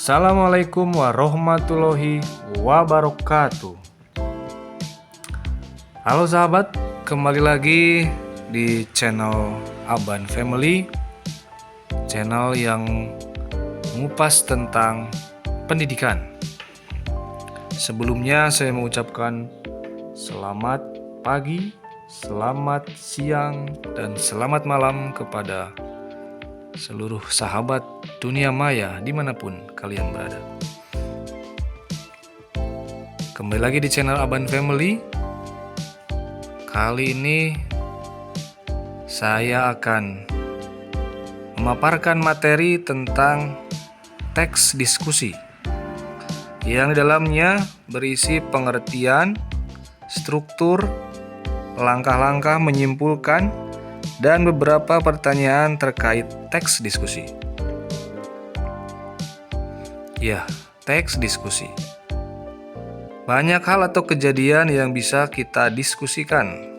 Assalamualaikum warahmatullahi wabarakatuh. Halo sahabat, kembali lagi di channel Aban Family, channel yang mengupas tentang pendidikan. Sebelumnya saya mengucapkan selamat pagi, selamat siang, dan selamat malam kepada seluruh sahabat dunia maya dimanapun kalian berada. Kembali lagi di channel Aban Family. Kali ini saya akan memaparkan materi tentang teks diskusi yang di dalamnya berisi pengertian, struktur, langkah-langkah menyimpulkan, dan beberapa pertanyaan terkait teks diskusi. Ya, teks diskusi. Banyak hal atau kejadian yang bisa kita diskusikan.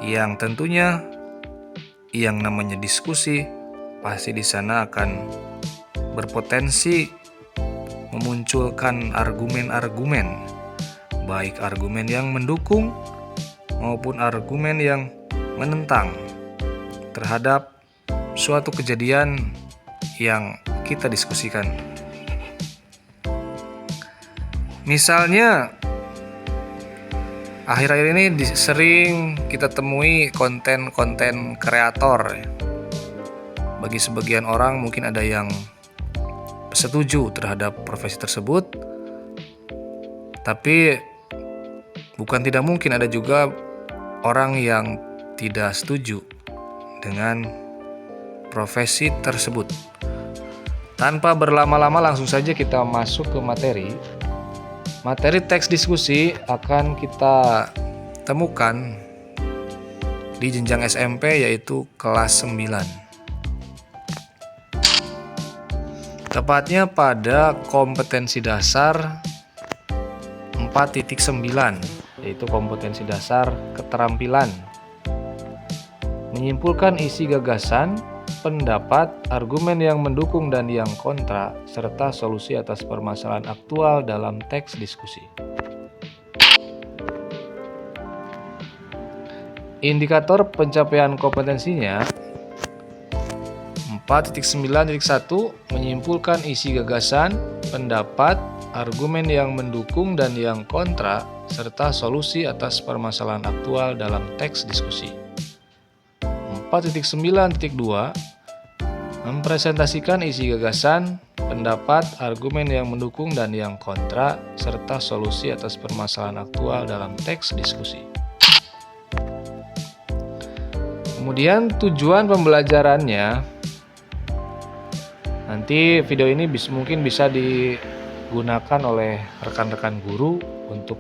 Yang tentunya yang namanya diskusi pasti di sana akan berpotensi memunculkan argumen-argumen, baik argumen yang mendukung maupun argumen yang menentang terhadap suatu kejadian yang kita diskusikan. Misalnya, akhir-akhir ini sering kita temui konten-konten kreator. Bagi sebagian orang mungkin ada yang setuju terhadap profesi tersebut, tapi bukan tidak mungkin ada juga orang yang tidak setuju dengan profesi tersebut. Tanpa berlama-lama langsung saja kita masuk ke materi. Materi teks diskusi akan kita temukan di jenjang SMP, yaitu kelas 9. Tepatnya pada kompetensi dasar 4.9, yaitu kompetensi dasar keterampilan menyimpulkan isi gagasan, pendapat, argumen yang mendukung dan yang kontra, serta solusi atas permasalahan aktual dalam teks diskusi. Indikator pencapaian kompetensinya 4.9.1 menyimpulkan isi gagasan, pendapat, argumen yang mendukung dan yang kontra, serta solusi atas permasalahan aktual dalam teks diskusi. 4.9.2 mempresentasikan isi gagasan, pendapat, argumen yang mendukung dan yang kontra, serta solusi atas permasalahan aktual dalam teks diskusi. Kemudian tujuan pembelajarannya, nanti video ini mungkin bisa digunakan oleh rekan-rekan guru untuk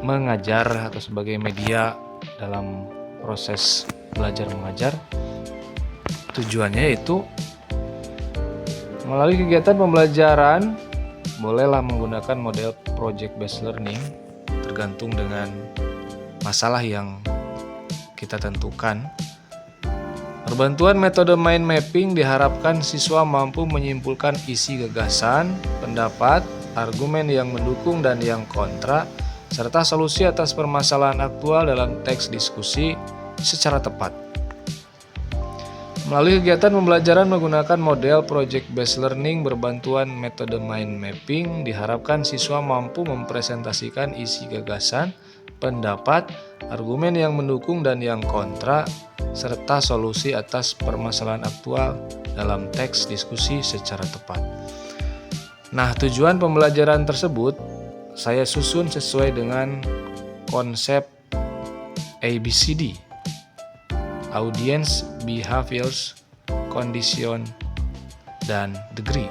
mengajar atau sebagai media dalam proses belajar mengajar. Tujuannya yaitu melalui kegiatan pembelajaran bolehlah menggunakan model project based learning tergantung dengan masalah yang kita tentukan. Berbantuan metode mind mapping diharapkan siswa mampu menyimpulkan isi gagasan, pendapat, argumen yang mendukung dan yang kontra, serta solusi atas permasalahan aktual dalam teks diskusi secara tepat. Melalui kegiatan pembelajaran menggunakan model project based learning berbantuan metode mind mapping diharapkan siswa mampu mempresentasikan isi gagasan, pendapat, argumen yang mendukung dan yang kontra, serta solusi atas permasalahan aktual dalam teks diskusi secara tepat. Nah, tujuan pembelajaran tersebut saya susun sesuai dengan konsep ABCD, Audience, Behaviors, Condition, dan Degree.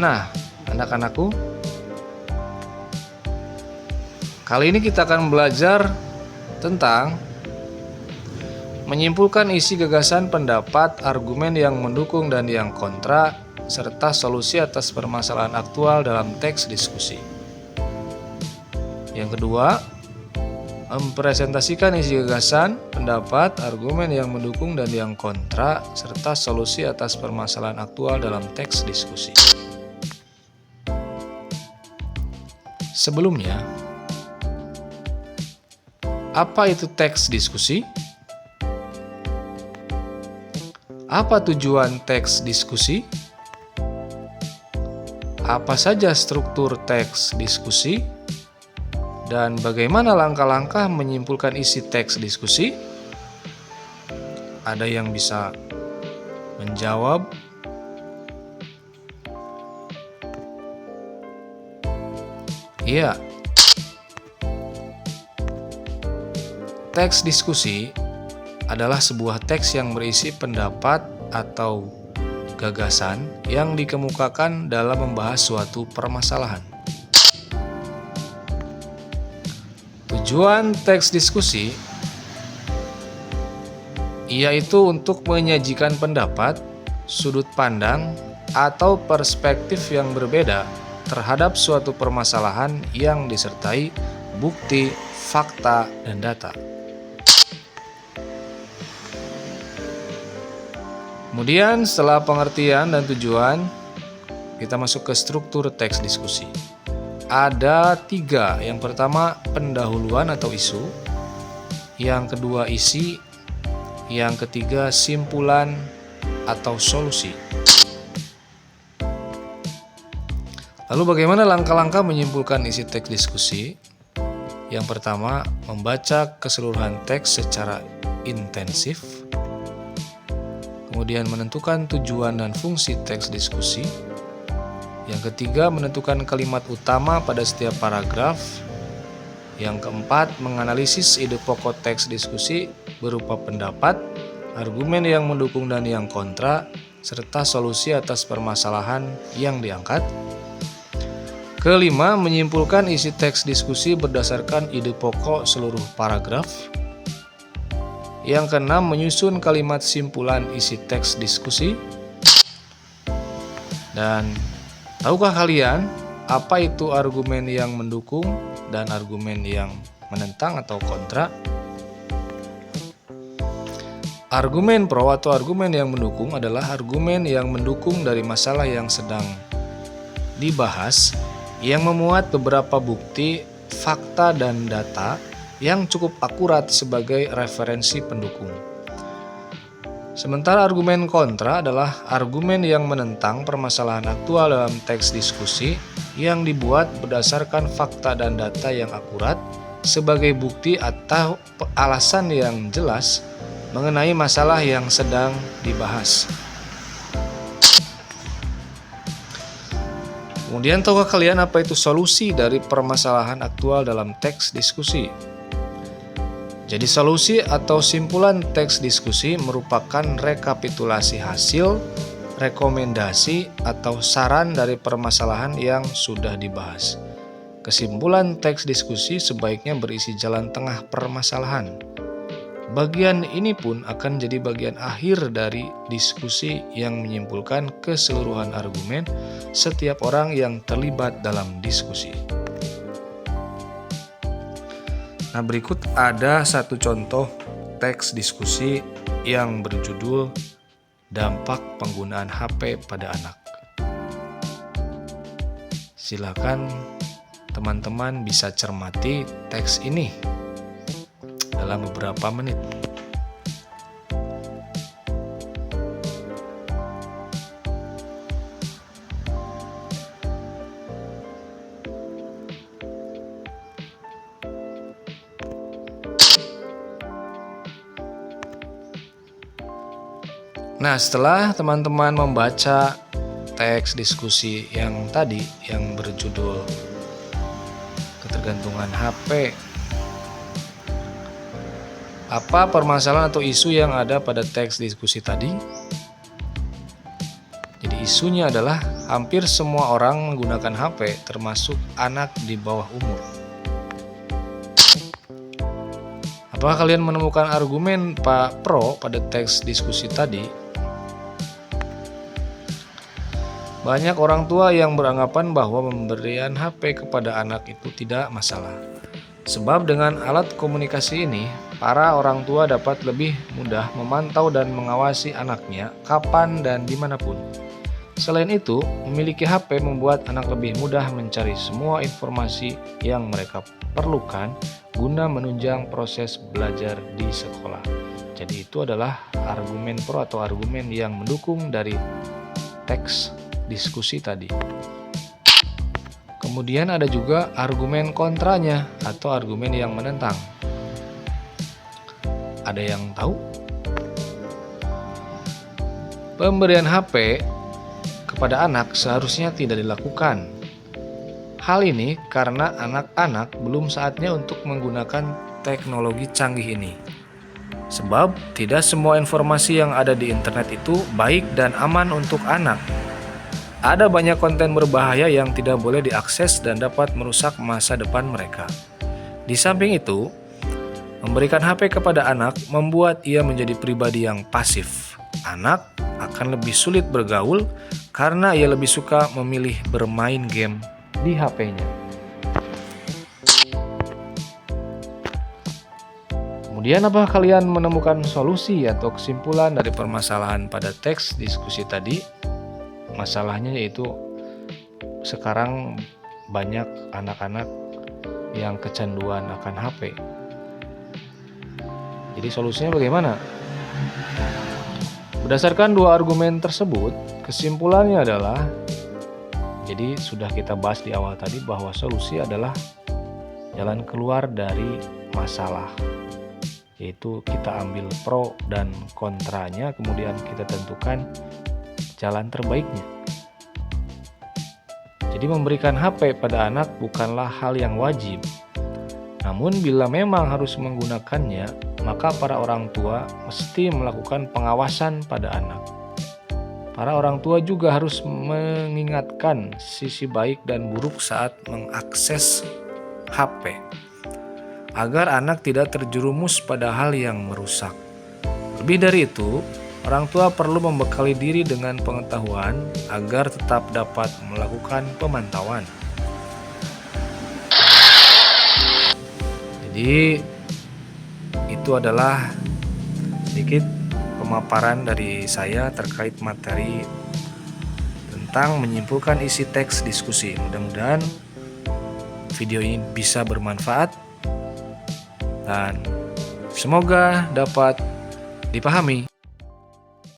Nah, anak-anakku, kali ini kita akan belajar tentang menyimpulkan isi gagasan, pendapat, argumen yang mendukung dan yang kontra, serta solusi atas permasalahan aktual dalam teks diskusi. Yang kedua, Mempresentasikan isi gagasan, pendapat, argumen yang mendukung dan yang kontra, serta solusi atas permasalahan aktual dalam teks diskusi. Sebelumnya, apa itu teks diskusi? Apa tujuan teks diskusi? Apa saja struktur teks diskusi? Dan bagaimana langkah-langkah menyimpulkan isi teks diskusi? Ada yang bisa menjawab? Iya. Teks diskusi adalah sebuah teks yang berisi pendapat atau gagasan yang dikemukakan dalam membahas suatu permasalahan. Tujuan teks diskusi yaitu untuk menyajikan pendapat, sudut pandang, atau perspektif yang berbeda terhadap suatu permasalahan yang disertai bukti, fakta, dan data. Kemudian setelah pengertian dan tujuan, kita masuk ke struktur teks diskusi. Ada 3. Yang pertama, pendahuluan atau isu. Yang kedua, isi. Yang ketiga, simpulan atau solusi. Lalu bagaimana langkah-langkah menyimpulkan isi teks diskusi? Yang pertama, membaca keseluruhan teks secara intensif. Kemudian menentukan tujuan dan fungsi teks diskusi. Yang ketiga, menentukan kalimat utama pada setiap paragraf. Yang keempat, menganalisis ide pokok teks diskusi berupa pendapat, argumen yang mendukung dan yang kontra, serta solusi atas permasalahan yang diangkat. Kelima, menyimpulkan isi teks diskusi berdasarkan ide pokok seluruh paragraf. Yang keenam, menyusun kalimat simpulan isi teks diskusi. Dan tahukah kalian apa itu argumen yang mendukung dan argumen yang menentang atau kontra? Argumen pro atau argumen yang mendukung adalah argumen yang mendukung dari masalah yang sedang dibahas, yang memuat beberapa bukti, fakta, dan data yang cukup akurat sebagai referensi pendukung. Sementara argumen kontra adalah argumen yang menentang permasalahan aktual dalam teks diskusi yang dibuat berdasarkan fakta dan data yang akurat sebagai bukti atau alasan yang jelas mengenai masalah yang sedang dibahas. Kemudian, tahukah kalian apa itu solusi dari permasalahan aktual dalam teks diskusi? Jadi solusi atau simpulan teks diskusi merupakan rekapitulasi hasil, rekomendasi, atau saran dari permasalahan yang sudah dibahas. Kesimpulan teks diskusi sebaiknya berisi jalan tengah permasalahan. Bagian ini pun akan jadi bagian akhir dari diskusi yang menyimpulkan keseluruhan argumen setiap orang yang terlibat dalam diskusi. Nah, berikut ada satu contoh teks diskusi yang berjudul Dampak Penggunaan HP pada Anak. Silakan teman-teman bisa cermati teks ini dalam beberapa menit. Nah, setelah teman-teman membaca teks diskusi yang tadi yang berjudul Ketergantungan HP, apa permasalahan atau isu yang ada pada teks diskusi tadi? Jadi isunya adalah hampir semua orang menggunakan HP, termasuk anak di bawah umur. Apakah kalian menemukan argumen Pak Pro pada teks diskusi tadi? Banyak orang tua yang beranggapan bahwa pemberian HP kepada anak itu tidak masalah. Sebab dengan alat komunikasi ini, para orang tua dapat lebih mudah memantau dan mengawasi anaknya kapan dan dimanapun. Selain itu, memiliki HP membuat anak lebih mudah mencari semua informasi yang mereka perlukan guna menunjang proses belajar di sekolah. Jadi itu adalah argumen pro atau argumen yang mendukung dari teks diskusi tadi. Kemudian ada juga argumen kontranya atau argumen yang menentang. Ada yang tahu? Pemberian HP kepada anak seharusnya tidak dilakukan. Hal ini karena anak-anak belum saatnya untuk menggunakan teknologi canggih ini. Sebab tidak semua informasi yang ada di internet itu baik dan aman untuk anak. Ada banyak konten berbahaya yang tidak boleh diakses dan dapat merusak masa depan mereka. Di samping itu, memberikan HP kepada anak membuat ia menjadi pribadi yang pasif. Anak akan lebih sulit bergaul karena ia lebih suka memilih bermain game di HP-nya. Kemudian apakah kalian menemukan solusi atau kesimpulan dari permasalahan pada teks diskusi tadi? Masalahnya yaitu sekarang banyak anak-anak yang kecanduan akan HP. Jadi solusinya bagaimana? Berdasarkan dua argumen tersebut, kesimpulannya adalah, jadi sudah kita bahas di awal tadi bahwa solusi adalah jalan keluar dari masalah. Yaitu kita ambil pro dan kontranya, kemudian kita tentukan jalan terbaiknya. Jadi memberikan HP pada anak bukanlah hal yang wajib. Namun bila memang harus menggunakannya, maka para orang tua mesti melakukan pengawasan pada anak. Para orang tua juga harus mengingatkan sisi baik dan buruk saat mengakses HP, agar anak tidak terjerumus pada hal yang merusak. Lebih dari itu, orang tua perlu membekali diri dengan pengetahuan agar tetap dapat melakukan pemantauan. Jadi itu adalah sedikit pemaparan dari saya terkait materi tentang menyimpulkan isi teks diskusi. Mudah-mudahan video ini bisa bermanfaat dan semoga dapat dipahami.